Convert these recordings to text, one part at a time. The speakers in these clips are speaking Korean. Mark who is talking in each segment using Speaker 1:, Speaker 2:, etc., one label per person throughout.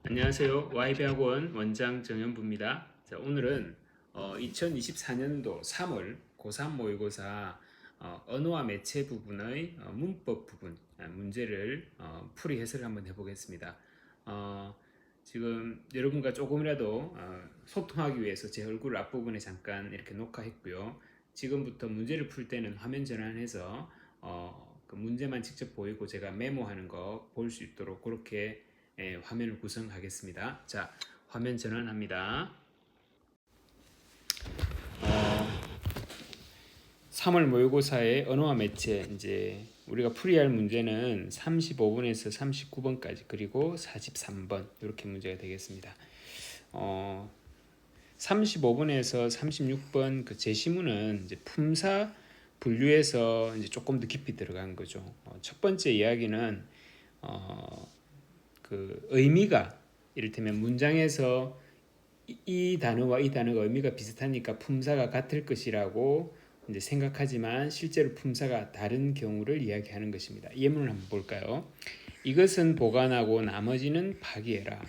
Speaker 1: 안녕하세요. YB학원 원장 정현부입니다. 자, 오늘은 2024년도 3월 고3 모의고사 언어와 매체 부분의 문법 부분 문제를 풀이 해설을 한번 해보겠습니다. 지금 여러분과 조금이라도 소통하기 위해서 제 얼굴 앞부분에 잠깐 이렇게 녹화했고요. 지금부터 문제를 풀 때는 화면 전환해서 그 문제만 직접 보이고 제가 메모하는 거 볼 수 있도록 그렇게 화면을 구성하겠습니다. 자, 화면 전환합니다. 3월 모의고사의 언어와 매체 이제 우리가 풀이할 문제는 35번에서 39번까지 그리고 43번 이렇게 문제가 되겠습니다. 35번에서 36번 그 제시문은 이제 품사 분류에서 이제 조금 더 깊이 들어간 거죠. 첫 번째 이야기는 그 의미가 이를테면 문장에서 이 단어와 이 단어가 의미가 비슷하니까 품사가 같을 것이라고 이제 생각하지만 실제로 품사가 다른 경우를 이야기하는 것입니다. 예문을 한번 볼까요? 이것은 보관하고 나머지는 파기해라.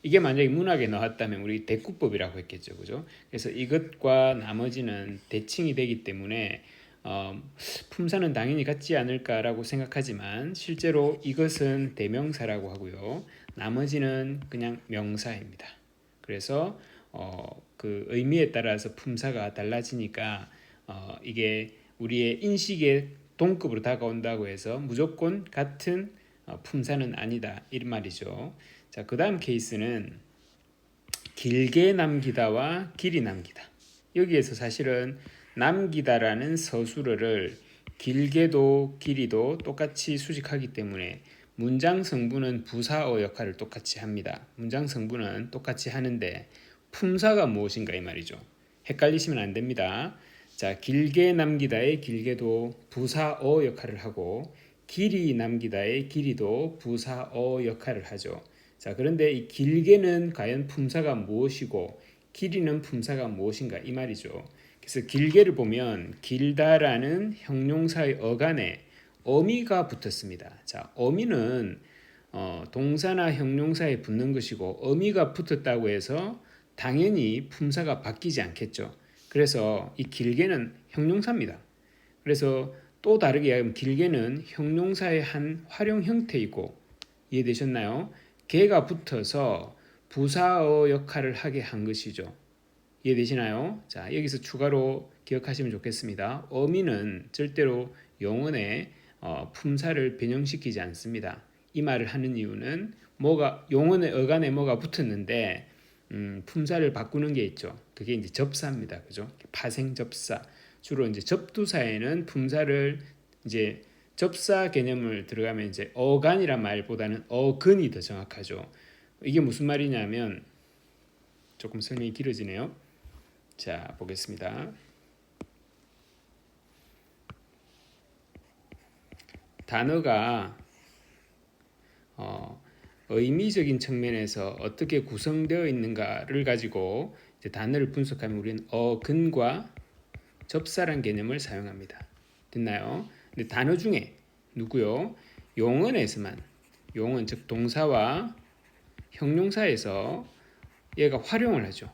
Speaker 1: 이게 만약에 문학에 나왔다면 우리 대꾸법이라고 했겠죠, 그죠? 그래서 이것과 나머지는 대칭이 되기 때문에 품사는 당연히 같지 않을까라고 생각하지만 실제로 이것은 대명사라고 하고요. 나머지는 그냥 명사입니다. 그래서 그 의미에 따라서 품사가 달라지니까 이게 우리의 인식의 동급으로 다가온다고 해서 무조건 같은 품사는 아니다 이 말이죠. 자, 그 다음 케이스는 길게 남기다와 길이 남기다. 여기에서 사실은 남기다라는 서술어를 길게도 길이도 똑같이 수식하기 때문에 문장 성분은 부사어 역할을 똑같이 합니다. 문장 성분은 똑같이 하는데 품사가 무엇인가 이 말이죠. 헷갈리시면 안 됩니다. 자, 길게 남기다의 길게도 부사어 역할을 하고 길이 남기다의 길이도 부사어 역할을 하죠. 자, 그런데 이 길게는 과연 품사가 무엇이고 길이는 품사가 무엇인가 이 말이죠. 그래서 길게를 보면 길다라는 형용사의 어간에 어미가 붙었습니다. 자, 어미는 동사나 형용사에 붙는 것이고 어미가 붙었다고 해서 당연히 품사가 바뀌지 않겠죠. 그래서 이 길게는 형용사입니다. 그래서 또 다르게 이야기하면 길게는 형용사의 한 활용 형태이고 이해되셨나요? 개가 붙어서 부사어 역할을 하게 한 것이죠. 이해되시나요? 자, 여기서 추가로 기억하시면 좋겠습니다. 어미는 절대로 용언의 품사를 변형시키지 않습니다. 이 말을 하는 이유는 뭐가 용언의 어간에 뭐가 붙었는데 품사를 바꾸는 게 있죠. 그게 이제 접사입니다. 그죠? 파생 접사. 주로 이제 접두사에는 품사를 이제 접사 개념을 들어가면 이제 어간이란 말보다는 어근이 더 정확하죠. 이게 무슨 말이냐면 조금 설명이 길어지네요. 자, 보겠습니다. 단어가 의미적인 측면에서 어떻게 구성되어 있는가를 가지고 이제 단어를 분석하면 우리는 어근과 접사란 개념을 사용합니다. 됐나요? 근데 단어 중에 누구요? 용언에서만 용언 즉 동사와 형용사에서 얘가 활용을 하죠.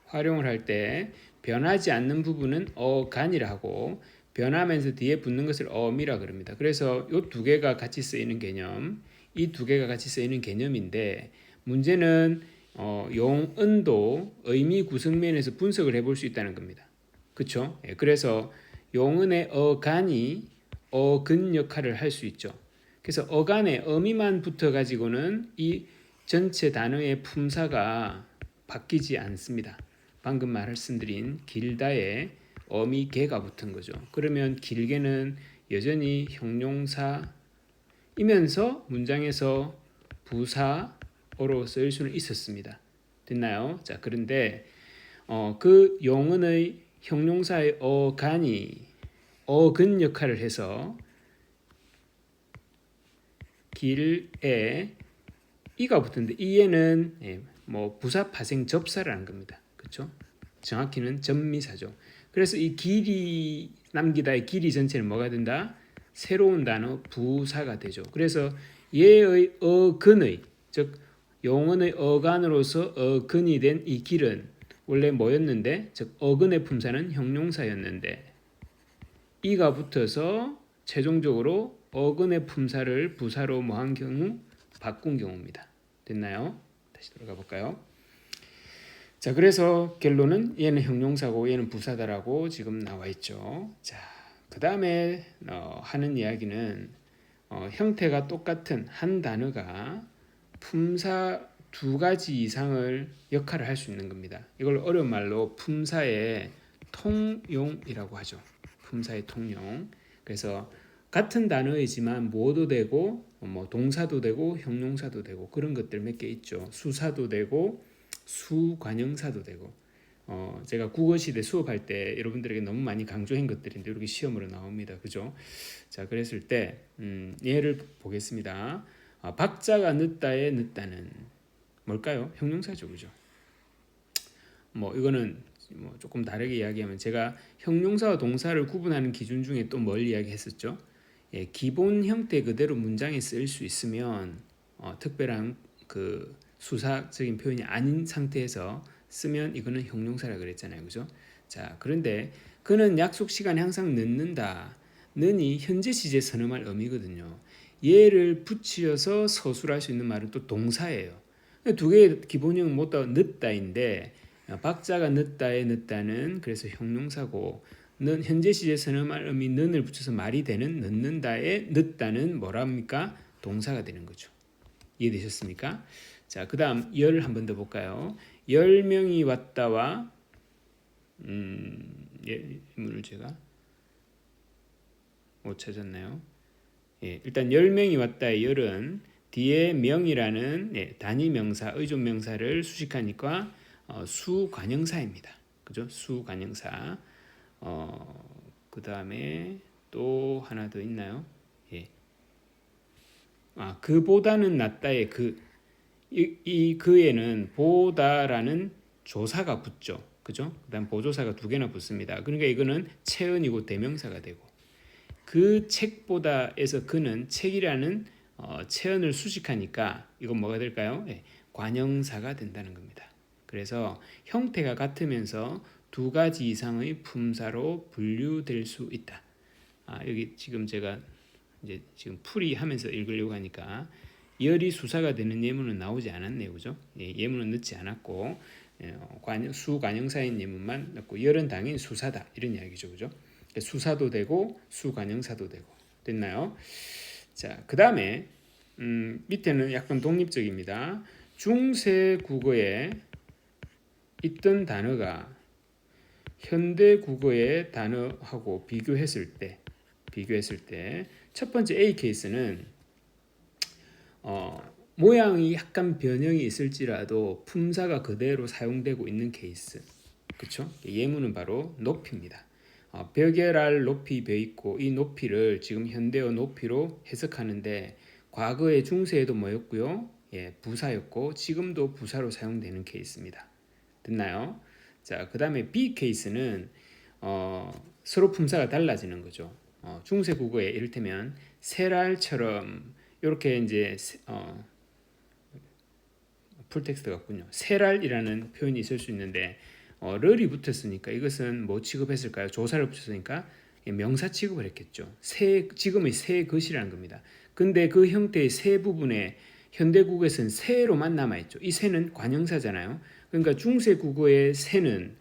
Speaker 1: 활용을 할 때 변하지 않는 부분은 어간이라 하고 변하면서 뒤에 붙는 것을 어미라 그럽니다. 그래서 이 두 개가 같이 쓰이는 개념, 이 두 개가 같이 쓰이는 개념인데 문제는 용언도 의미 구성면에서 분석을 해볼 수 있다는 겁니다. 그렇죠? 그래서 용언의 어간이 어근 역할을 할 수 있죠. 그래서 어간에 어미만 붙어 가지고는 이 전체 단어의 품사가 바뀌지 않습니다. 방금 말씀드린 길다에 어미 개가 붙은 거죠. 그러면 길게는 여전히 형용사이면서 문장에서 부사어로 쓰일 수는 있었습니다. 됐나요? 자, 그런데 그 용언의 형용사의 어간이 어근 역할을 해서 길에 이가 붙는데 이에는 뭐 부사 파생 접사라는 겁니다. 그렇죠? 정확히는 전미사죠. 그래서 이 길이 남기다의 길이 전체는 뭐가 된다? 새로운 단어 부사가 되죠. 그래서 얘의 어근의 즉 용언의 어간으로서 어근이 된 이 길은 원래 뭐였는데, 즉 어근의 품사는 형용사였는데 이가 붙어서 최종적으로 어근의 품사를 부사로 뭐한 경우 바꾼 경우입니다. 됐나요? 다시 돌아가 볼까요? 자, 그래서 결론은 얘는 형용사고 얘는 부사다라고 지금 나와 있죠. 자, 그 다음에 하는 이야기는 형태가 똑같은 한 단어가 품사 두 가지 이상을 역할을 할 수 있는 겁니다. 이걸 어려운 말로 품사의 통용이라고 하죠. 품사의 통용. 그래서 같은 단어이지만 모도 되고 뭐 동사도 되고 형용사도 되고 그런 것들 몇 개 있죠. 수사도 되고 수관형사도 되고 제가 국어시대 수업할 때 여러분들에게 너무 많이 강조한 것들인데 이렇게 시험으로 나옵니다. 그죠? 자, 그랬을 때 예를 보겠습니다. 박자가 늦다에 늦다는 뭘까요? 형용사죠. 그죠? 뭐 이거는 뭐 조금 다르게 이야기하면 제가 형용사와 동사를 구분하는 기준 중에 또 뭘 이야기했었죠? 예, 기본 형태 그대로 문장에 쓰일 수 있으면 특별한 그 수사적인 표현이 아닌 상태에서 쓰면 이거는 형용사라 그랬잖아요. 그죠? 자, 그런데 그는 약속 시간에 항상 늦는다. 는이 현재 시제 선언할 의미거든요. 얘를 붙여서 서술할 수 있는 말은 또 동사예요. 두 개의 기본형은 모두 늦다인데 박자가 늦다에 늦다는 그래서 형용사고 는 현재 시제 선언할 의미 는을 붙여서 말이 되는 늦는다에 늦다는 뭐랍니까? 동사가 되는 거죠. 이해되셨습니까? 자, 그 다음 열 한 번 더 볼까요? 10명이 왔다와 문을 제가 못 찾았나요? 예, 일단 10명이 왔다의 열은 뒤에 명이라는 단위 명사, 의존 명사를 수식하니까 수관형사입니다. 그죠? 수관형사. 그 다음에 또 하나 더 있나요? 예. 그보다는 낫다의 이 그에는 보다라는 조사가 붙죠. 그죠? 그다음 보조사가 두 개나 붙습니다. 그러니까 이거는 체언이고 대명사가 되고 그 책보다에서 그는 책이라는 체언을 수식하니까 이건 뭐가 될까요? 네, 관형사가 된다는 겁니다. 그래서 형태가 같으면서 두 가지 이상의 품사로 분류될 수 있다. 여기 지금 제가 이제 지금 풀이하면서 읽으려고 하니까 열이 수사가 되는 예문은 나오지 않았네요. 그죠? 예문은 넣지 않았고 수관형사인 예문만 넣고 열은 당연히 수사다 이런 이야기죠. 그죠? 수사도 되고 수관형사도 되고 됐나요? 자, 그 다음에 밑에는 약간 독립적입니다. 중세 국어에 있던 단어가 현대 국어의 단어하고 비교했을 때 첫 번째 A 케이스는 모양이 약간 변형이 있을지라도 품사가 그대로 사용되고 있는 케이스. 그렇죠? 예문은 바로 높이입니다. 벽에 랄 높이 배 있고 이 높이를 지금 현대어 높이로 해석하는데 과거의 중세에도 뭐였고요? 예, 부사였고 지금도 부사로 사용되는 케이스입니다. 됐나요? 자, 그 다음에 B 케이스는 서로 품사가 달라지는 거죠. 중세 국어에 이를테면 세랄처럼 이렇게 이제 풀텍스트 같군요. 세랄이라는 표현이 있을 수 있는데 럴이 붙었으니까 이것은 뭐 취급했을까요? 조사를 붙였으니까 명사 취급을 했겠죠. 지금의 새 것이라는 겁니다. 근데 그 형태의 새 부분에 현대국에서는 새로만 남아있죠. 이 새는 관형사잖아요. 그러니까 중세 국어의 새는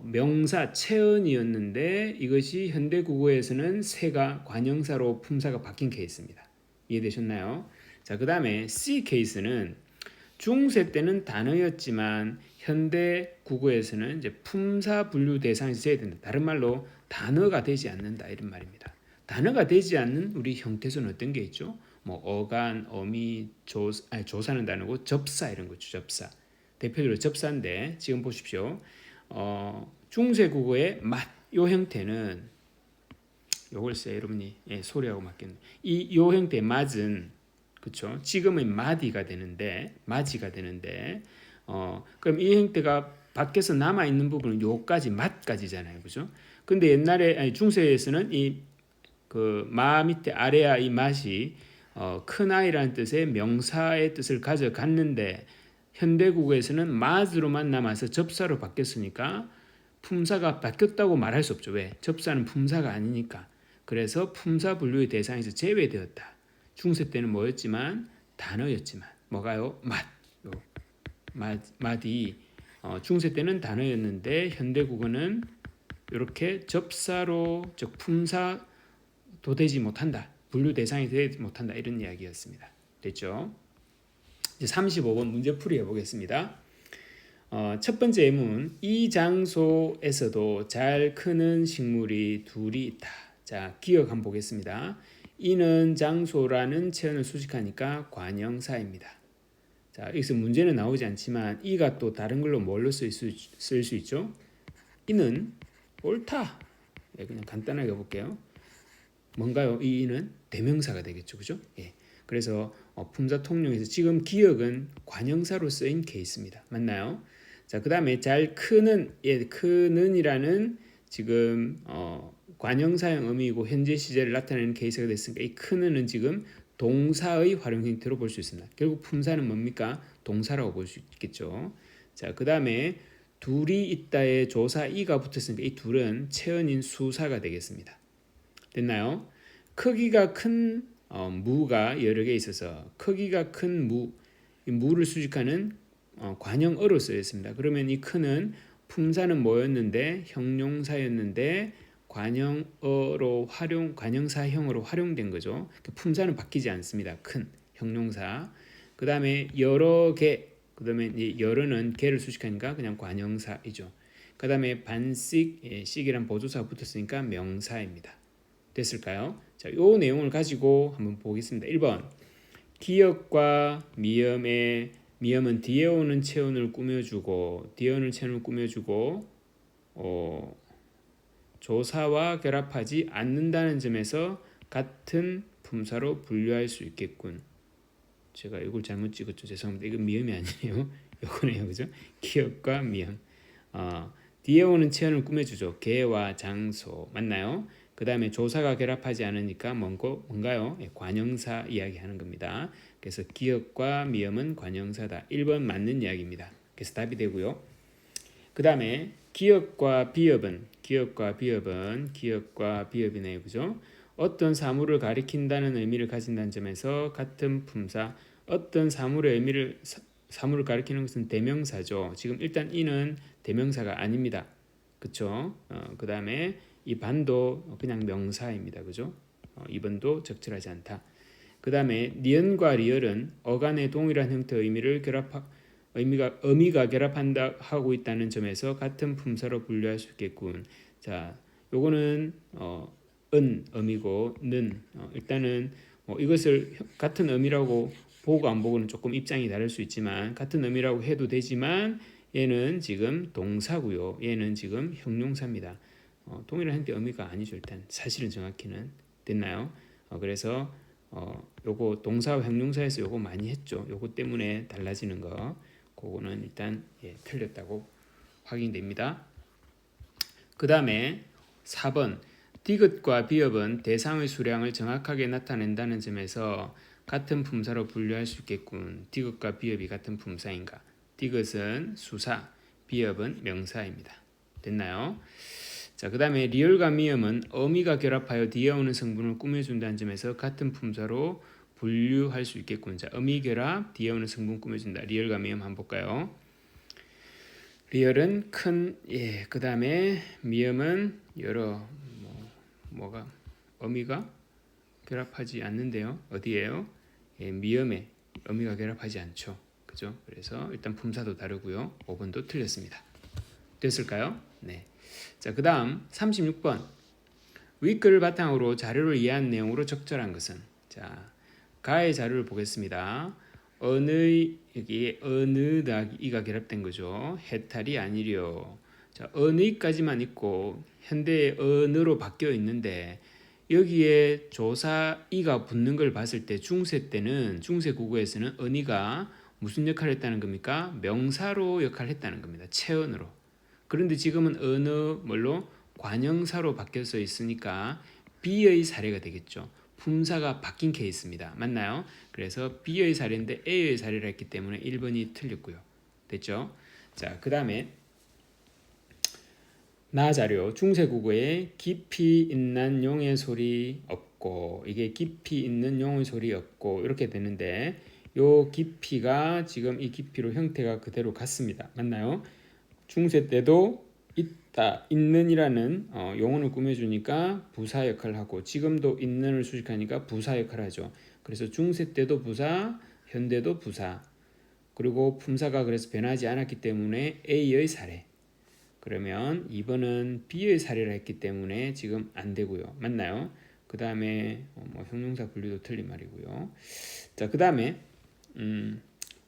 Speaker 1: 명사 체언이었는데 이것이 현대 국어에서는 새가 관형사로 품사가 바뀐 케이스입니다. 이해되셨나요? 자, 그 다음에 C 케이스는 중세 때는 단어였지만 현대 국어에서는 이제 품사 분류 대상에서 써야 된다. 다른 말로 단어가 되지 않는다 이런 말입니다. 단어가 되지 않는 우리 형태소는 어떤 게 있죠? 뭐 어간, 어미, 조사는 단어고 접사 이런 거죠. 접사. 대표적으로 접사인데 지금 보십시오. 중세 국어의 맛, 요 형태는 요걸 써 여러분이 소리하고 맞겠네. 요 형태의 맛은 그렇죠. 지금의 마디가 되는데 그럼 이 형태가 밖에서 남아 있는 부분은 요까지 맛까지잖아요. 그죠? 근데 옛날에 중세에서는 이 그 마 밑에 아래야 이 맛이 큰 아이라는 뜻의 명사의 뜻을 가져갔는데 현대국어에서는 mud로만 남아서 접사로 바뀌었으니까 품사가 바뀌었다고 말할 수 없죠. 왜? 접사는 품사가 아니니까. 그래서 품사 분류의 대상에서 제외되었다. 중세 때는 뭐였지만 단어였지만 뭐가요? 맛이 중세 때는 단어였는데 현대 국어는 이렇게 접사로 즉 품사도 되지 못한다. 분류 대상이 되지 못한다. 이런 이야기였습니다. 됐죠? 이제 35번 문제풀이 해보겠습니다. 첫 번째 예문, 이 장소에서도 잘 크는 식물이 둘이 있다. 자, 기억 한번 보겠습니다. 이는 장소라는 체언을 수식하니까 관형사입니다. 자, 여기서 문제는 나오지 않지만 이가 또 다른 걸로 뭘로 쓸 수 있죠? 이는 옳다. 네, 그냥 간단하게 볼게요. 뭔가요? 이 이는 대명사가 되겠죠, 그죠? 예. 그래서 품사 통용에서 지금 기억은 관형사로 쓰인 케이스입니다. 맞나요? 자, 그 다음에 잘 크는, 크는이라는 지금 관형사형 의미이고 현재 시제를 나타내는 케이스가 됐으니까 이 크는은 지금 동사의 활용 형태로 볼 수 있습니다. 결국 품사는 뭡니까? 동사라고 볼 수 있겠죠. 자, 그 다음에 둘이 있다에 조사 이가 붙었으니까 이 둘은 체언인 수사가 되겠습니다. 됐나요? 크기가 큰 무가 여러 개 있어서 크기가 큰 무, 이 무를 수식하는 관형어로 쓰였습니다. 그러면 이 큰은 품사는 뭐였는데 형용사였는데 관형어로 관형사형으로 활용된 거죠. 품사는 바뀌지 않습니다. 큰 형용사. 그 다음에 여러 개, 그 다음에 여러는 개를 수식하니까 그냥 관형사이죠. 그 다음에 반씩, 씩이란 보조사가 붙었으니까 명사입니다. 됐을까요? 자, 요 내용을 가지고 한번 보겠습니다. 1번. 기역과 미음은 뒤에 오는 체온을 꾸며주고 조사와 결합하지 않는다는 점에서 같은 품사로 분류할 수 있겠군. 제가 이걸 잘못 찍었죠. 죄송합니다. 이건 미음이 아니에요. 요거네요. 그죠? 기역과 미음. 뒤에 오는 체온을 꾸며주죠. 개와 장소. 맞나요? 그 다음에 조사가 결합하지 않으니까 뭔가요? 관형사 이야기하는 겁니다. 그래서 기역과 미음은 관형사다. 1번 맞는 이야기입니다. 그래서 답이 되고요. 그 다음에 기역과 비읍이네요. 그죠? 어떤 사물을 가리킨다는 의미를 가진다는 점에서 같은 품사, 어떤 사물을 가리키는 것은 대명사죠. 지금 일단 이는 대명사가 아닙니다. 그쵸? 그 다음에 이 반도 그냥 명사입니다. 그죠? 2번도 적절하지 않다. 그 다음에 니은과 리을은 어간의 동일한 형태의 의미가 결합한다 하고 있다는 점에서 같은 품사로 분류할 수 있겠군. 자, 요거는 은 의미고 는 일단은 이것을 같은 의미라고 보고 안 보고는 조금 입장이 다를 수 있지만 같은 의미라고 해도 되지만 얘는 지금 동사고요. 얘는 지금 형용사입니다. 동일한 형태 의미가 아니죠. 일단 사실은 정확히는 됐나요? 그래서 요거 동사와 형용사에서 요거 많이 했죠. 요거 때문에 달라지는 거 그거는 일단 틀렸다고 확인됩니다. 그 다음에 4번 디귿과 비읍은 대상의 수량을 정확하게 나타낸다는 점에서 같은 품사로 분류할 수 있겠군. 디귿과 비읍이 같은 품사인가? 디귿은 수사, 비읍은 명사입니다. 됐나요? 자, 그 다음에 리을과 미음은 어미가 결합하여 뒤에 오는 성분을 꾸며준다는 점에서 같은 품사로 분류할 수 있겠군. 자, 어미 결합, 뒤에 오는 성분 꾸며준다. 리을과 미음 한번 볼까요? 리을은 큰, 그 다음에 미음은 여러, 뭐가, 어미가 결합하지 않는데요. 어디에요? 미음에 어미가 결합하지 않죠. 그죠? 그래서 일단 품사도 다르고요. 5번도 틀렸습니다. 됐을까요? 네. 자, 그 다음 36번 윗글을 바탕으로 자료를 이해한 내용으로 적절한 것은 자, 가의 자료를 보겠습니다. 여기 어느 이가 결합된 거죠. 해탈이 아니려. 자, 어느까지만 있고 현대의 어느로 바뀌어 있는데 여기에 조사 이가 붙는 걸 봤을 때 중세 국어에서는 어니가 무슨 역할을 했다는 겁니까? 명사로 역할을 했다는 겁니다. 체언으로. 그런데 지금은 어느 관형사로 바뀌어서 있으니까 B의 사례가 되겠죠. 품사가 바뀐 케이스입니다. 맞나요? 그래서 B의 사례인데 A의 사례를 했기 때문에 1번이 틀렸고요. 됐죠? 자, 그 다음에 나 자료 중세국어에 깊이 있는 용의 소리 없고 이게 깊이 있는 용의 소리 없고 이렇게 되는데 요 깊이가 지금 이 깊이로 형태가 그대로 같습니다. 맞나요? 중세 때도 있다, 있는이라는 용언을 꾸며주니까 부사 역할을 하고 지금도 있는을 수식하니까 부사 역할을 하죠. 그래서 중세 때도 부사, 현대도 부사. 그리고 품사가 그래서 변하지 않았기 때문에 A의 사례. 그러면 2번은 B의 사례를 했기 때문에 지금 안 되고요. 맞나요? 그 다음에 뭐 형용사 분류도 틀린 말이고요. 자, 그 다음에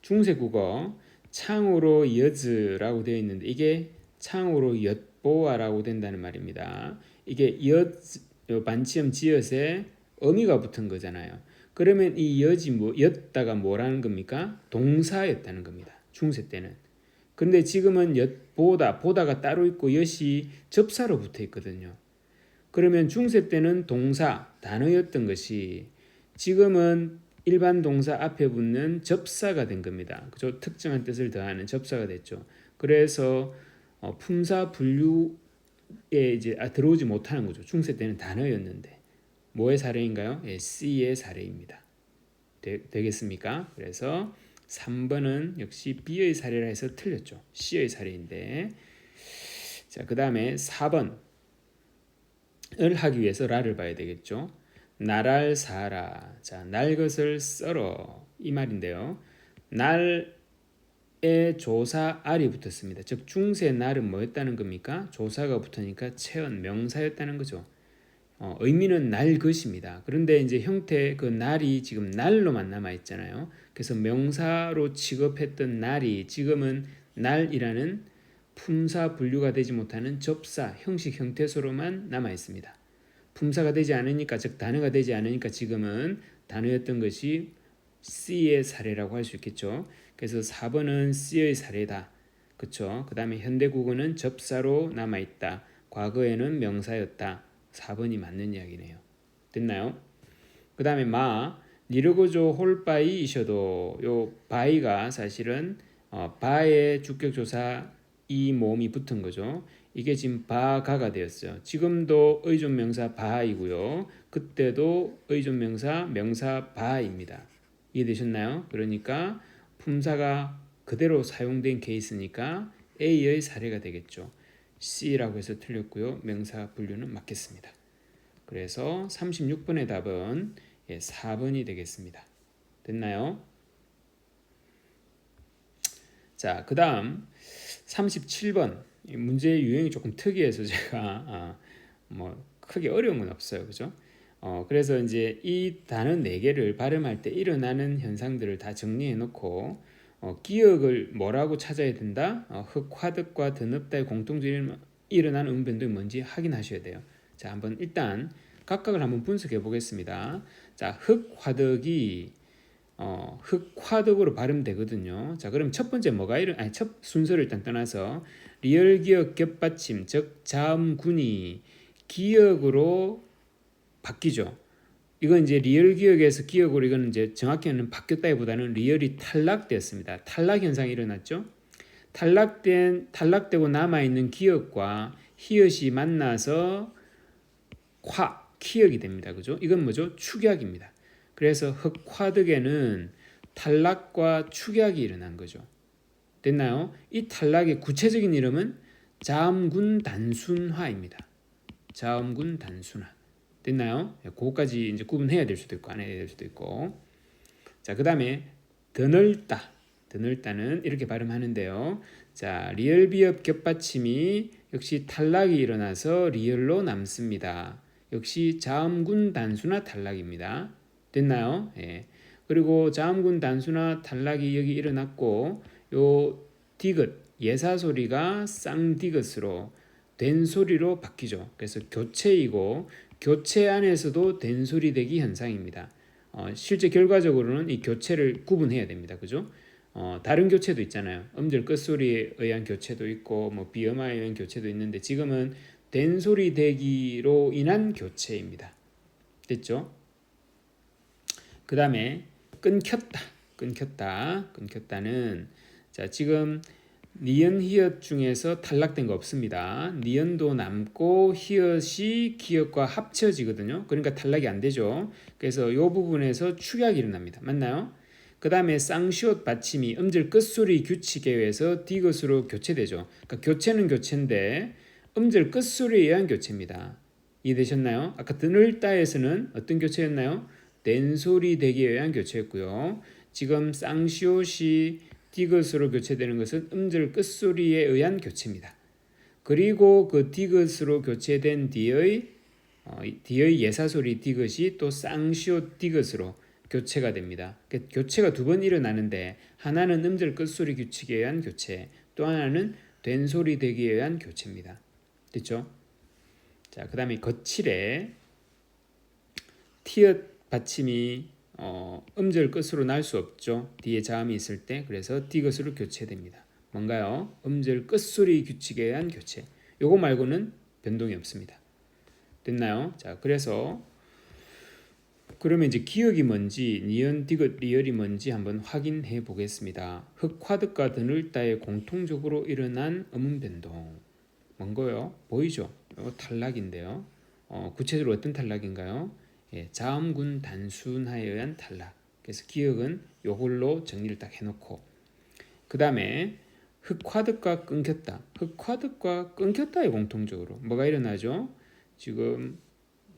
Speaker 1: 중세국어 창으로 여즈라고 되어 있는데 이게 창으로 엿보아라고 된다는 말입니다. 이게 반치음 지읒에 어미가 붙은 거잖아요. 그러면 이 여지 엿다가 뭐라는 겁니까? 동사였다는 겁니다. 중세 때는. 근데 지금은 보다가 따로 있고 엿이 접사로 붙어 있거든요. 그러면 중세 때는 동사, 단어였던 것이 지금은 일반 동사 앞에 붙는 접사가 된 겁니다. 그죠? 특정한 뜻을 더하는 접사가 됐죠. 그래서 품사 분류에 이제 들어오지 못하는 거죠. 중세 때는 단어였는데 뭐의 사례인가요? 예, C의 사례입니다. 되겠습니까? 그래서 3번은 역시 B의 사례라 해서 틀렸죠. C의 사례인데 자, 그 다음에 4번을 하기 위해서 라를 봐야 되겠죠. 날알 사라. 자, 날 것을 썰어 이 말인데요. 날에 조사 알이 붙었습니다. 즉 중세 날은 뭐였다는 겁니까? 조사가 붙으니까 체언 명사였다는 거죠. 의미는 날 것입니다. 그런데 이제 형태 그 날이 지금 날로만 남아 있잖아요. 그래서 명사로 취급했던 날이 지금은 날이라는 품사 분류가 되지 못하는 접사 형식 형태소로만 남아 있습니다. 품사가 되지 않으니까 즉 단어가 되지 않으니까 지금은 단어였던 것이 C의 사례라고 할 수 있겠죠. 그래서 4번은 C의 사례다. 그렇죠. 그 다음에 현대국어는 접사로 남아 있다. 과거에는 명사였다. 4번이 맞는 이야기네요. 됐나요? 그 다음에 니르고조 홀바이 이셔도 요 바이가 사실은 바의 주격조사 이 모음이 붙은 거죠. 이게 지금 바가가 되었어요. 지금도 의존명사 바이고요. 그때도 의존명사 명사 바입니다. 이해되셨나요? 그러니까 품사가 그대로 사용된 케이스니까 A의 사례가 되겠죠. C라고 해서 틀렸고요. 명사 분류는 맞겠습니다. 그래서 36번의 답은 4번이 되겠습니다. 됐나요? 자, 그 다음 37번 문제의 유형이 조금 특이해서 제가 뭐 크게 어려운 건 없어요. 그죠? 그래서 이제 이 단어 4개를 발음할 때 일어나는 현상들을 다 정리해 놓고 기억을 뭐라고 찾아야 된다? 흑화득과 드넓다의 공통점이 일어나는 음변들이 뭔지 확인하셔야 돼요. 자, 한번 일단 각각을 한번 분석해 보겠습니다. 자, 흑화득이 흑화득으로 발음되거든요. 자, 그럼 첫 번째 첫 순서를 일단 떠나서 리얼 기억 겹받침, 즉 자음군이 기억으로 바뀌죠. 이건 이제 리얼 기억에서 기억으로 이거는 이제 정확히는 바뀌었다기보다는 리얼이 탈락되었습니다. 탈락 현상이 일어났죠. 탈락되고 남아 있는 기억과 히읗이 만나서 키역이 됩니다. 그죠? 이건 뭐죠? 축약입니다. 그래서 흑화득에는 탈락과 축약이 일어난 거죠. 됐나요? 이 탈락의 구체적인 이름은 자음군 단순화입니다. 자음군 단순화. 됐나요? 그거까지 이제 구분해야 될 수도 있고 안 해야 될 수도 있고. 자, 그다음에 드넓다는 이렇게 발음하는데요. 자, 리얼 비읍 겹받침이 역시 탈락이 일어나서 리얼로 남습니다. 역시 자음군 단순화 탈락입니다. 됐나요? 예. 그리고 자음군 단순화 탈락이 여기 일어났고 요 디귿 예사 소리가 쌍디귿으로 된 소리로 바뀌죠. 그래서 교체이고 교체 안에서도 된 소리 되기 현상입니다. 실제 결과적으로는 이 교체를 구분해야 됩니다. 그죠? 다른 교체도 있잖아요. 음절 끝소리에 의한 교체도 있고 뭐 비음화에 의한 교체도 있는데 지금은 된 소리 되기로 인한 교체입니다. 됐죠? 그 다음에 끊겼다는 자 지금 니은 히읗 중에서 탈락된 거 없습니다. 니은도 남고 히읗이 기역과 합쳐지거든요. 그러니까 탈락이 안 되죠. 그래서 이 부분에서 축약이 일어납니다. 맞나요? 그 다음에 쌍시옷 받침이 음절 끝소리 규칙에 의해서 디귿으로 교체되죠. 그러니까 교체는 교체인데 음절 끝소리에 의한 교체입니다. 이해되셨나요? 아까 드늘다에서는 어떤 교체였나요? 댄소리 되기에 의한 교체였고요. 지금 쌍시옷이 디귿으로 교체되는 것은 음절 끝소리에 의한 교체입니다. 그리고 그 디귿으로 교체된 뒤의 예사소리 디귿이 또 쌍시옷 디귿으로 교체가 됩니다. 교체가 두 번 일어나는데 하나는 음절 끝소리 규칙에 의한 교체, 또 하나는 된소리 되기에 의한 교체입니다. 됐죠? 자, 그 다음에 거칠에 티읕 받침이 음절 끝으로 날 수 없죠. 뒤에 자음이 있을 때. 그래서 디귿으로 교체됩니다. 뭔가요? 음절 끝소리 규칙에 의한 교체. 요거 말고는 변동이 없습니다. 됐나요? 자, 그래서 그러면 이제 기역이 뭔지, 니은, 디귿, 리을이 뭔지 한번 확인해 보겠습니다. 흑화득과 드늘다에 공통적으로 일어난 음운 변동. 뭔가요? 보이죠? 이거 탈락인데요. 구체적으로 어떤 탈락인가요? 예, 자음군 단순화에 의한 탈락. 그래서 기역은 요걸로 정리를 딱 해놓고 그 다음에 흑화득과 끊겼다. 흑화득과 끊겼다에 공통적으로 뭐가 일어나죠? 지금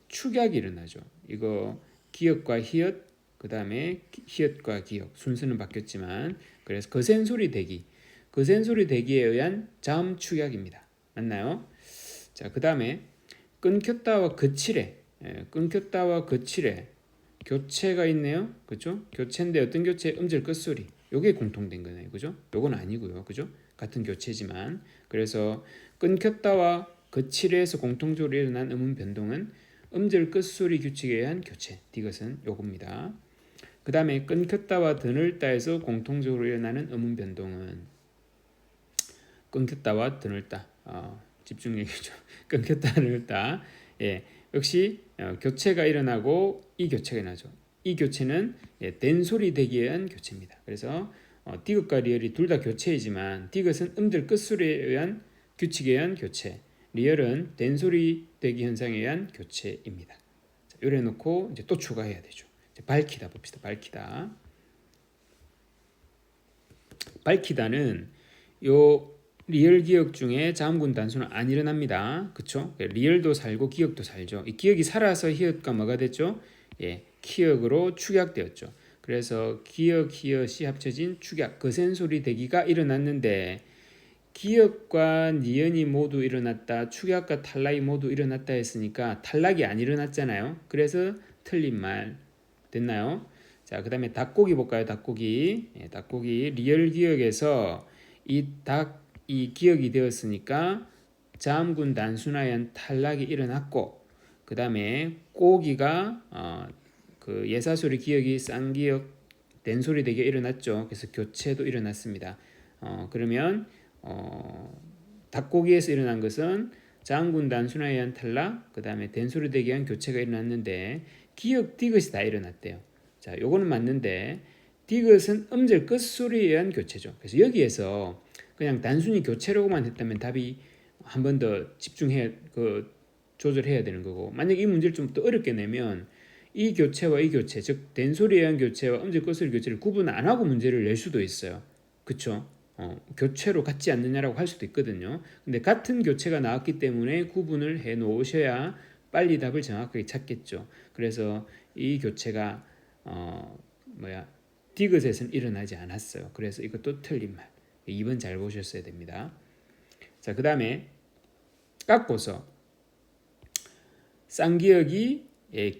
Speaker 1: 축약이 일어나죠. 이거 기역과 히읗, 그 다음에 히읗과 기역 순서는 바뀌었지만 그래서 거센소리 대기, 거센소리 대기에 의한 자음 축약입니다. 맞나요? 자, 그 다음에 끊겼다와 거칠에, 끊겼다와 거칠에 교체가 있네요. 그죠? 교체인데 어떤 교체? 음절 끝소리. 요게 공통된 거네요. 그죠? 요건 아니고요. 그죠? 같은 교체지만 그래서 끊겼다와 거칠에서 공통적으로 일어난 음운 변동은 음절 끝소리 규칙에 의한 교체. 이것은 요겁니다. 그 다음에 끊겼다와 드늘다에서 공통적으로 일어나는 음운 변동은 끊겼다와 드늘다. 집중력이죠. 끊겼다 드늘다. 예, 역시 교체가 일어나고 이 교체가 나죠. 이 교체는 된소리 되기에 의한 교체입니다. 그래서 디귿과 리을이 둘 다 교체이지만 디귿은 음절 끝소리에 의한 규칙에 의한 교체, 리을은 된소리 되기 현상에 의한 교체입니다. 자, 요래 놓고 이제 또 추가해야 되죠. 이제 밝히다 봅시다. 밝히다는 요 리을 기역 중에 자음군 단수는 안 일어납니다. 그쵸? 리을도 살고 기역도 살죠. 이 기역이 살아서 히읗과 뭐가 됐죠? 예, 키역으로 축약되었죠. 그래서 기역, 히읗이 합쳐진 축약, 거센소리 대기가 일어났는데 기역과 니은이 모두 일어났다, 축약과 탈락이 모두 일어났다 했으니까 탈락이 안 일어났잖아요. 그래서 틀린 말 됐나요? 자, 그 다음에 닭고기 볼까요? 닭고기. 예, 닭고기 리을 기역에서 이 기역이 되었으니까 자음군 단순화에 탈락이 일어났고 그 다음에 고기가 그 예사소리 기역이 쌍기역 된소리 되게 일어났죠. 그래서 교체도 일어났습니다. 그러면 닭고기에서 일어난 것은 자음군 단순화에 의한 탈락, 그 다음에 된소리 되게 의한 교체가 일어났는데 기역 디귿이 다 일어났대요. 자, 요거는 맞는데 디귿은 음절 끝소리에 의한 교체죠. 그래서 여기에서 그냥 단순히 교체라고만 했다면 답이 한 번 더 집중해 조절해야 되는 거고, 만약 이 문제를 좀 더 어렵게 내면 이 교체와 이 교체, 즉 된소리에 의한 교체와 음절 끝소리 교체를 구분 안 하고 문제를 낼 수도 있어요. 그쵸? 교체로 같지 않느냐라고 할 수도 있거든요. 근데 같은 교체가 나왔기 때문에 구분을 해 놓으셔야 빨리 답을 정확하게 찾겠죠. 그래서 이 교체가 디귿에서는 일어나지 않았어요. 그래서 이것도 틀린 말. 2번 잘 보셨어야 됩니다. 자, 그 다음에 깎고서 쌍기역이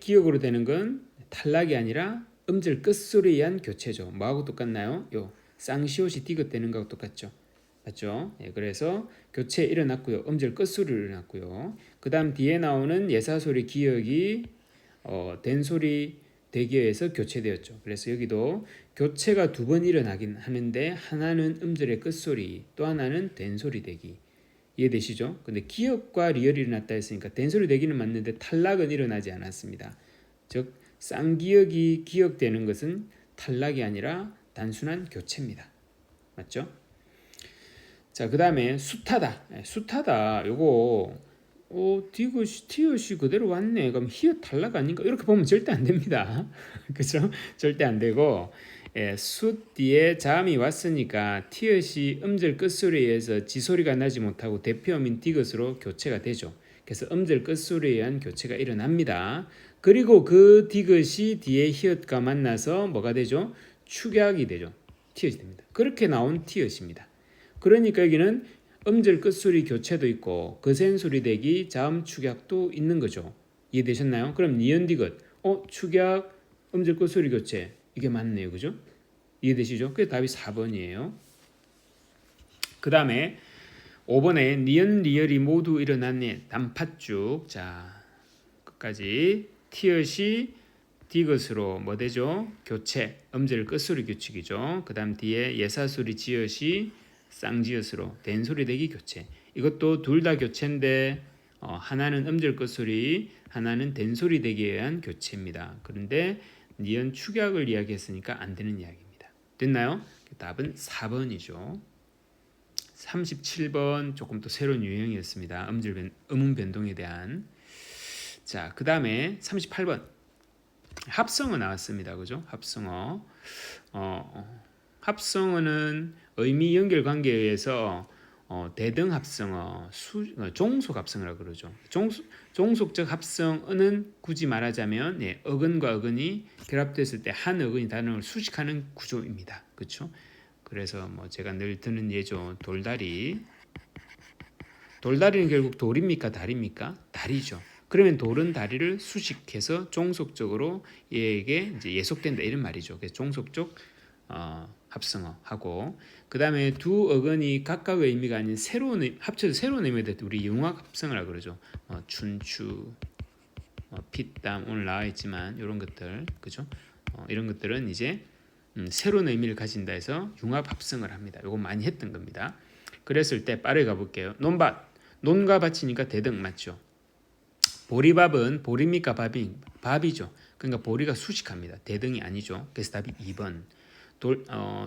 Speaker 1: 기역으로 되는 건 탈락이 아니라 음절 끝소리에 의한 교체죠. 뭐하고 똑같나요? 요 쌍시옷이 디귿 되는 거하고 똑같죠. 맞죠? 예, 그래서 교체 일어났고요. 음절 끝소리 일어났고요. 그 다음 뒤에 나오는 예사소리 기역이 된소리 대기에서 교체되었죠. 그래서 여기도 교체가 두 번 일어나긴 하는데 하나는 음절의 끝소리, 또 하나는 된소리 대기. 이해되시죠? 근데 기역과 리을이 일어났다 했으니까 된소리 대기는 맞는데 탈락은 일어나지 않았습니다. 즉 쌍기역이 기억되는 것은 탈락이 아니라 단순한 교체입니다. 맞죠? 자, 그 다음에 숱하다. 숱하다. 요거 티엇이 그대로 왔네. 그럼 히읗 탈락 아닌가? 이렇게 보면 절대 안 됩니다. 그죠? 절대 안 되고 숫 뒤에 자음이 왔으니까 티엇이 음절 끝소리에 의해서 지소리가 나지 못하고 대표음인 디귿으로 교체가 되죠. 그래서 음절 끝소리에 의한 교체가 일어납니다. 그리고 그 디귿이 뒤에 히읗과 만나서 뭐가 되죠? 축약이 되죠. 티엇이 됩니다. 그렇게 나온 티엇입니다. 그러니까 여기는 음절 끝소리 교체도 있고 거센 소리 대기 자음 축약도 있는 거죠. 이해되셨나요? 그럼 니은 디귿 축약 음절 끝소리 교체 이게 맞네요. 그죠? 이해되시죠? 그래서 답이 4번이에요. 그 다음에 5번에 니은 리을이 모두 일어났네. 단팥죽. 자, 끝까지 티엇이 디귿으로 뭐 되죠? 교체. 음절 끝소리 규칙이죠. 그 다음 뒤에 예사소리 지읒이 쌍지읒으로 된소리 대기 교체. 이것도 둘 다 교체인데 하나는 음절 끝소리, 하나는 된소리 대기에 의한 교체입니다. 그런데 니은 축약을 이야기했으니까 안 되는 이야기입니다. 됐나요? 답은 4번이죠. 37번 조금 또 새로운 유형이었습니다. 음운 변동에 대한. 자, 그 다음에 38번 합성어 나왔습니다. 그죠? 합성어. 합성어는 의미 연결 관계에 의해서 대등 합성어, 종속 합성어라고 그러죠. 종속적 합성어는 굳이 말하자면 어근과 어근이 결합됐을 때 한 어근이 다른 어근을 수식하는 구조입니다. 그렇죠? 그래서 뭐 제가 늘 드는 예죠. 돌다리. 돌다리는 결국 돌입니까? 다리입니까? 다리죠. 그러면 돌은 다리를 수식해서 종속적으로 얘에게 이제 예속된다 이런 말이죠. 그래서 종속적 합성어 하고 그 다음에 두 어근이 각각의 의미가 아닌 새로운 합쳐서 새로운 의미에 대해 우리 융합 합성어라고 그러죠. 춘추, 피땀 오늘 나와 있지만 이런 것들 그죠? 이런 것들은 이제 새로운 의미를 가진다 해서 융합 합성을 합니다. 이거 많이 했던 겁니다. 그랬을 때 빠르게 가볼게요. 논밭, 논과 밭이니까 대등 맞죠? 보리밥은 보리입니까? 밥이죠. 그러니까 보리가 수식합니다. 대등이 아니죠. 그래서 답이 2번.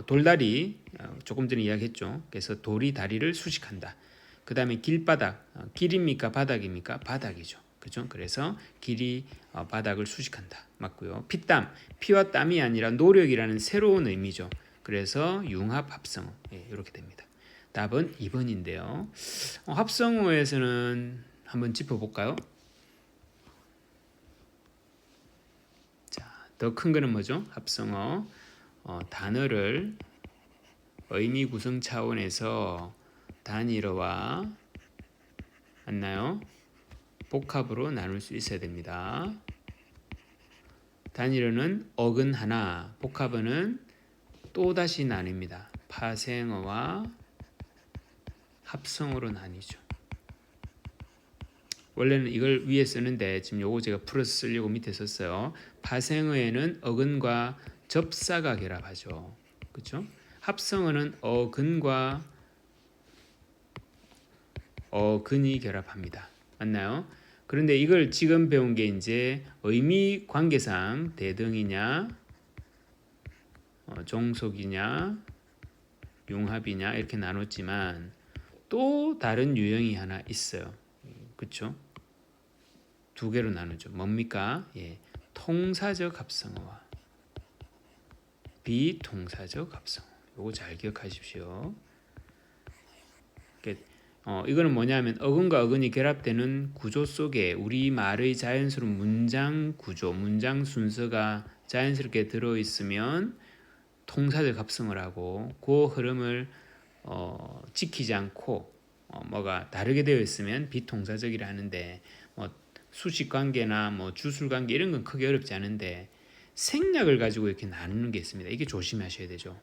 Speaker 1: 돌다리 조금 전에 이야기했죠. 그래서 돌이 다리를 수식한다. 그 다음에 길바닥, 길입니까? 바닥입니까? 바닥이죠. 그죠? 그래서 길이 바닥을 수식한다. 맞고요. 피땀, 피와 땀이 아니라 노력이라는 새로운 의미죠. 그래서 융합 합성어 이렇게 됩니다. 답은 2번인데요. 합성어에서는 한번 짚어볼까요? 자, 더 큰 거는 뭐죠? 합성어 단어를 의미 구성 차원에서 단일어와 맞나요? 복합으로 나눌 수 있어야 됩니다. 단일어는 어근 하나, 복합어는 또다시 나뉩니다. 파생어와 합성어로 나뉘죠. 원래는 이걸 위에 쓰는데 지금 요거 제가 풀어서 쓰려고 밑에 썼어요. 파생어에는 어근과 접사가 결합하죠. 그렇죠? 합성어는 어근과 어근이 결합합니다. 맞나요? 그런데 이걸 지금 배운 게 이제 의미 관계상 대등이냐, 종속이냐, 융합이냐 이렇게 나눴지만 또 다른 유형이 하나 있어요. 그렇죠? 두 개로 나누죠. 뭡니까? 통사적 합성어와 비통사적 합성어. 요거 잘 기억하십시오. 이거는 뭐냐면 어근과 어근이 결합되는 구조 속에 우리 말의 자연스러운 문장 구조, 문장 순서가 자연스럽게 들어있으면 통사적 합성을 하고 그 흐름을 지키지 않고 뭐가 다르게 되어 있으면 비통사적이라 하는데 수식 관계나 주술 관계 이런 건 크게 어렵지 않은데 생략을 가지고 이렇게 나누는 게 있습니다. 이게 조심하셔야 되죠.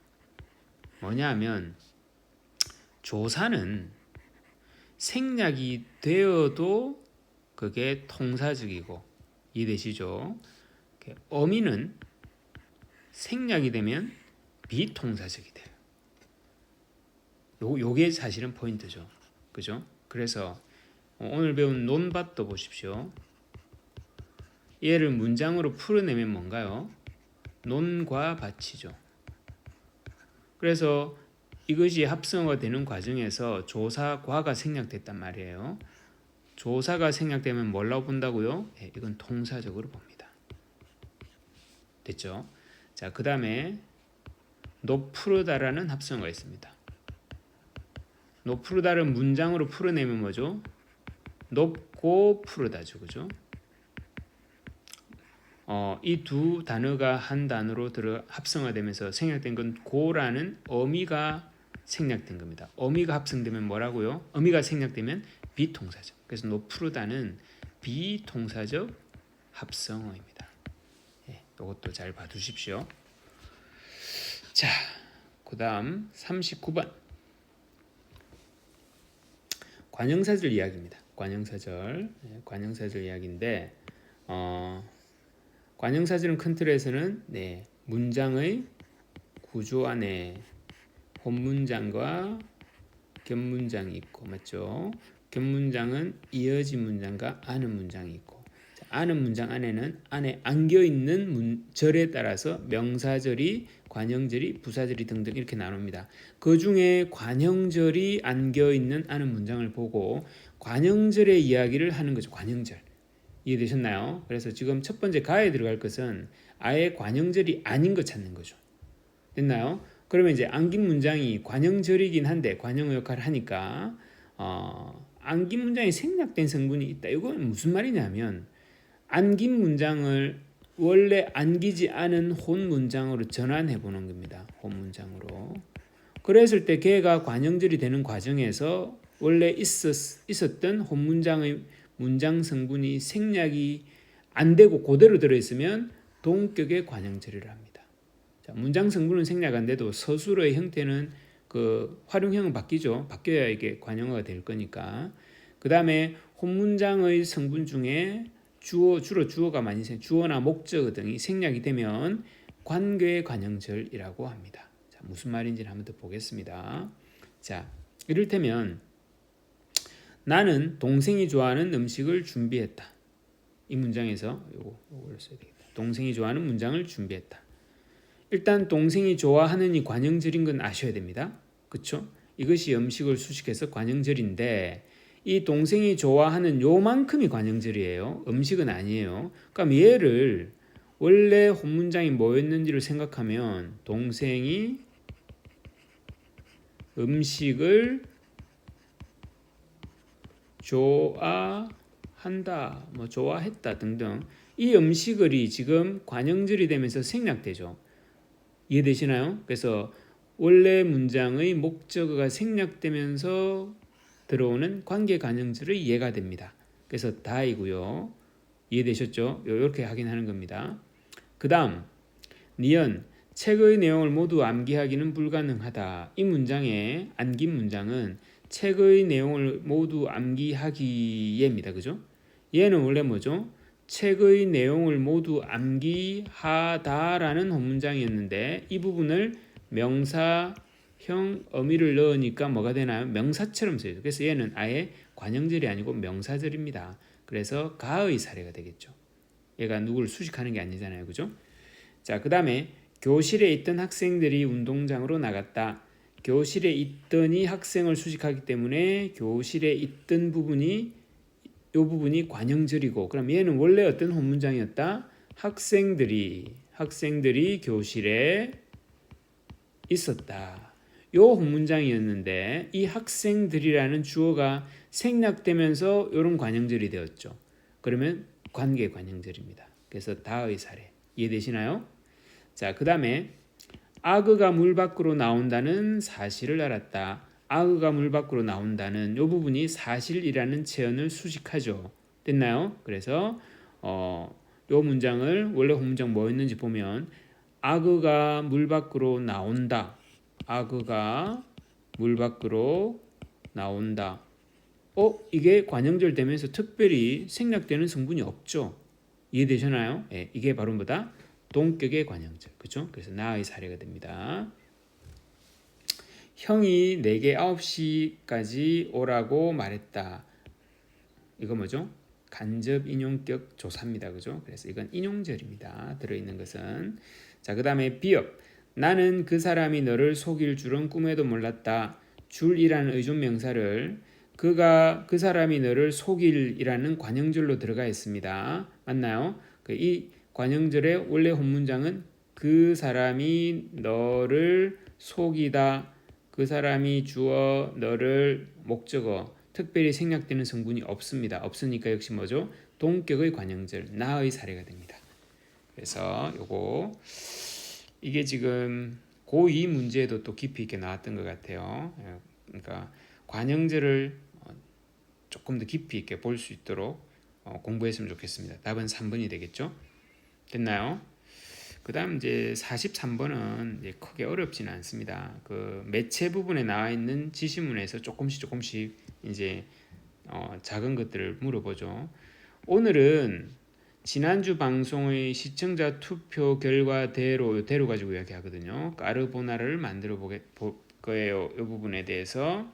Speaker 1: 뭐냐 하면 조사는 생략이 되어도 그게 통사적이고 이해되시죠? 어미는 생략이 되면 비통사적이 돼요. 요게 사실은 포인트죠. 그죠? 그래서 오늘 배운 논밭도 보십시오. 얘를 문장으로 풀어내면 뭔가요? 논과 밭이죠. 그래서 이것이 합성어가 되는 과정에서 조사과가 생략됐단 말이에요. 조사가 생략되면 뭐라고 본다고요? 네, 이건 동사적으로 봅니다. 됐죠? 자, 그 다음에 높푸르다라는 합성어가 있습니다. 높푸르다를 문장으로 풀어내면 뭐죠? 높고 푸르다죠. 그죠? 이 두 단어가 한 단어로 합성화되면서 생략된 건 고라는 어미가 생략된 겁니다. 어미가 합성되면 뭐라고요? 어미가 생략되면 비동사적. 그래서 높푸르다는 비동사적 합성어입니다. 예, 이것도 잘 봐두십시오. 자, 그 다음 39번 관형사절 이야기입니다. 관형사절 이야기인데 관형사절은 큰 틀에서는 문장의 구조 안에 본문장과 겹문장이 있고, 맞죠? 겹문장은 이어진 문장과 아는 문장이 있고, 아는 문장 안에는 안에 안겨있는 절에 따라서 명사절이, 관형절이, 부사절이 등등 이렇게 나눕니다. 그 중에 관형절이 안겨있는 아는 문장을 보고 관형절의 이야기를 하는 거죠. 관형절. 이해되셨나요? 그래서 지금 첫 번째 가에 들어갈 것은 아예 관형절이 아닌 거 찾는 거죠. 됐나요? 그러면 이제 안긴 문장이 관형절이긴 한데 관형의 역할을 하니까 안긴 문장이 생략된 성분이 있다. 이건 무슨 말이냐면 안긴 문장을 원래 안기지 않은 혼 문장으로 전환해 보는 겁니다. 혼 문장으로. 그랬을 때 걔가 관형절이 되는 과정에서 원래 있었던 혼 문장의 문장 성분이 생략이 안 되고 그대로 들어있으면 동격의 관형절이라 합니다. 자, 문장 성분은 생략 안 돼도 서술어의 형태는 그 활용형은 바뀌죠. 바뀌어야 이게 관형어가 될 거니까. 그 다음에 혼문장의 성분 중에 주로 주어가 많이 주어나 목적어 등이 생략이 되면 관괴 관형절이라고 합니다. 자, 무슨 말인지는 한번 더 보겠습니다. 자, 이를테면 나는 동생이 좋아하는 음식을 준비했다. 이 문장에서 요걸 써야 되겠다. 동생이 좋아하는 문장을 준비했다. 일단 동생이 좋아하는 이 관형절인 건 아셔야 됩니다. 그렇죠? 이것이 음식을 수식해서 관형절인데 이 동생이 좋아하는 요만큼이 관형절이에요. 음식은 아니에요. 그럼 얘를 원래 혼문장이 뭐였는지를 생각하면 동생이 음식을 좋아한다, 뭐 좋아했다 등등 이 음식을이 지금 관형절이 되면서 생략되죠. 이해되시나요? 그래서 원래 문장의 목적어가 생략되면서 들어오는 관계 관형절의 이해가 됩니다. 그래서 다이고요. 이해되셨죠? 이렇게 확인하는 겁니다. 그 다음 니은 책의 내용을 모두 암기하기는 불가능하다. 이 문장의 안긴 문장은 책의 내용을 모두 암기하기에입니다. 그죠? 얘는 원래 뭐죠? 책의 내용을 모두 암기하다라는 혼문장이었는데 이 부분을 명사형 어미를 넣으니까 뭐가 되나요? 명사처럼 써요. 그래서 얘는 아예 관형절이 아니고 명사절입니다. 그래서 가의 사례가 되겠죠. 얘가 누구를 수식하는 게 아니잖아요. 그죠? 자, 그 다음에 교실에 있던 학생들이 운동장으로 나갔다. 교실에 있더니 학생을 수식하기 때문에 교실에 있던 부분이 이 부분이 관형절이고 그럼 얘는 원래 어떤 혼문장이었다? 학생들이 교실에 있었다. 요 혼문장이었는데 이 학생들이라는 주어가 생략되면서 이런 관형절이 되었죠. 그러면 관계 관형절입니다. 그래서 다의 사례 이해되시나요? 자, 그 다음에 아그가 물 밖으로 나온다는 사실을 알았다. 아그가 물 밖으로 나온다는 이 부분이 사실이라는 체언을 수식하죠. 됐나요? 그래서 이 문장을 원래 혼문장 뭐였는지 보면 아그가 물 밖으로 나온다. 아그가 물 밖으로 나온다. 이게 관형절 되면서 특별히 생략되는 성분이 없죠. 이해되셨나요? 네, 이게 바로 뭐다? 동격의 관형절. 그렇죠? 그래서 나의 사례가 됩니다. 형이 내게 9시까지 오라고 말했다. 이거 뭐죠? 간접 인용격 조사입니다. 그죠? 그래서 이건 인용절입니다. 들어있는 것은. 자, 그 다음에 비읍. 나는 그 사람이 너를 속일 줄은 꿈에도 몰랐다. 줄이라는 의존 명사를 그가 그 사람이 너를 속일이라는 관형절로 들어가 있습니다. 맞나요? 이 관형절의 원래 본 문장은 그 사람이 너를 속이다. 그 사람이 주어 너를 목적어 특별히 생략되는 성분이 없습니다. 없으니까 역시 뭐죠? 동격의 관형절 나의 사례가 됩니다. 그래서 요거 이게 지금 고2 문제에도 또 깊이 있게 나왔던 것 같아요. 그러니까 관형절을 조금 더 깊이 있게 볼 수 있도록 공부했으면 좋겠습니다. 답은 3번이 되겠죠? 됐나요? 그 다음 이제 43번은 이제 크게 어렵지는 않습니다. 그 매체 부분에 나와 있는 지시문에서 조금씩 이제 작은 것들을 물어보죠. 오늘은 지난주 방송의 시청자 투표 결과대로 가지고 이야기하거든요. 까르보나라를 만들어 볼 거예요. 이 부분에 대해서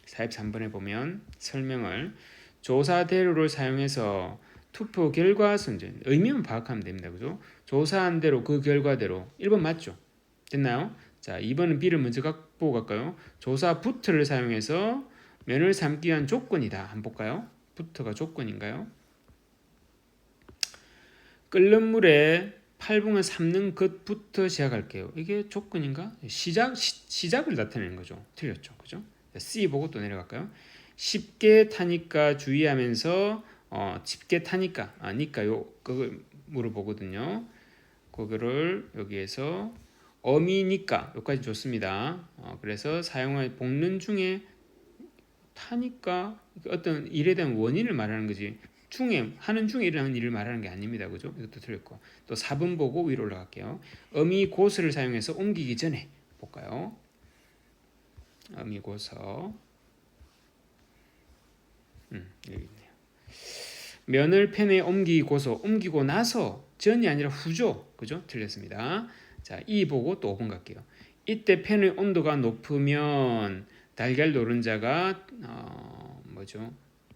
Speaker 1: 43번에 보면 설명을 조사대로를 사용해서 투표 결과 선전 의미만 파악하면 됩니다. 그죠? 조사한 대로 그 결과대로 1번 맞죠? 됐나요? 자, 2번은 B를 먼저 보고 갈까요? 조사 부트를 사용해서 면을 삶기 위한 조건이다. 한번 볼까요? 부트가 조건인가요? 끓는 물에 8분간 삶는 것부터 시작할게요. 이게 조건인가? 시작을 나타내는 거죠. 틀렸죠. 그죠? C 보고 또 내려갈까요? 쉽게 타니까 주의하면서 쉽게 타니까 그걸 물어보거든요. 그거를 여기에서 어미니까 여기까지 좋습니다. 그래서 사용할 복는 중에 타니까 어떤 일에 대한 원인을 말하는 거지 하는 중에 일어나는 일을 말하는 게 아닙니다. 그죠? 이것도 틀렸고 또 4번 보고 위로 올라갈게요. 어미고서를 사용해서 옮기기 전에 볼까요? 어미고서 여기 있네요. 면을 팬에 옮기고 나서 전이 아니라 후죠. 그죠? 틀렸습니다. 자, 이 보고 또 5번 갈게요. 이때 팬의 온도가 높으면 달걀 노른자가 뭐죠?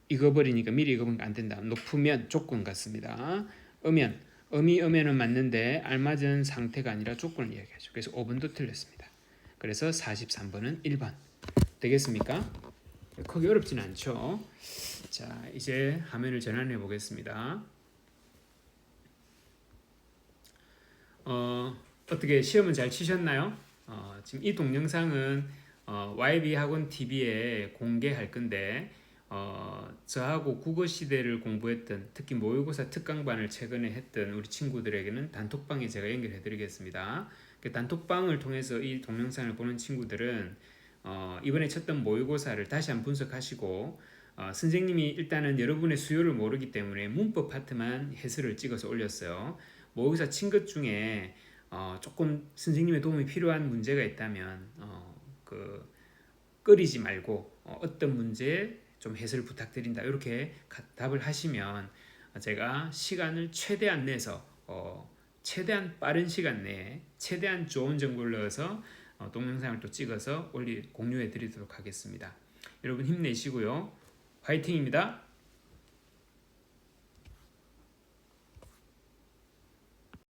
Speaker 1: 익어버리니까 미리 익으면 안 된다. 높으면 조건 같습니다. 음에는 맞는데 알맞은 상태가 아니라 조건을 이야기하죠. 그래서 5번도 틀렸습니다. 그래서 43번은 1번 되겠습니까? 크게 어렵진 않죠. 자, 이제 화면을 전환해 보겠습니다. 어떻게 시험은 잘 치셨나요? 지금 이 동영상은 YB 학원 TV에 공개할 건데 저하고 국어시대를 공부했던 특히 모의고사 특강반을 최근에 했던 우리 친구들에게는 단톡방에 제가 연결해 드리겠습니다. 그 단톡방을 통해서 이 동영상을 보는 친구들은 이번에 쳤던 모의고사를 다시 한번 분석하시고 선생님이 일단은 여러분의 수요를 모르기 때문에 문법 파트만 해설을 찍어서 올렸어요. 모의고사 친 것 중에 조금 선생님의 도움이 필요한 문제가 있다면 끓이지 말고 어떤 문제에 좀 해설을 부탁드린다 이렇게 답을 하시면 제가 시간을 최대한 내서 최대한 빠른 시간 내에 최대한 좋은 정보를 넣어서 동영상을 또 찍어서 공유해 드리도록 하겠습니다. 여러분 힘내시고요. 화이팅입니다.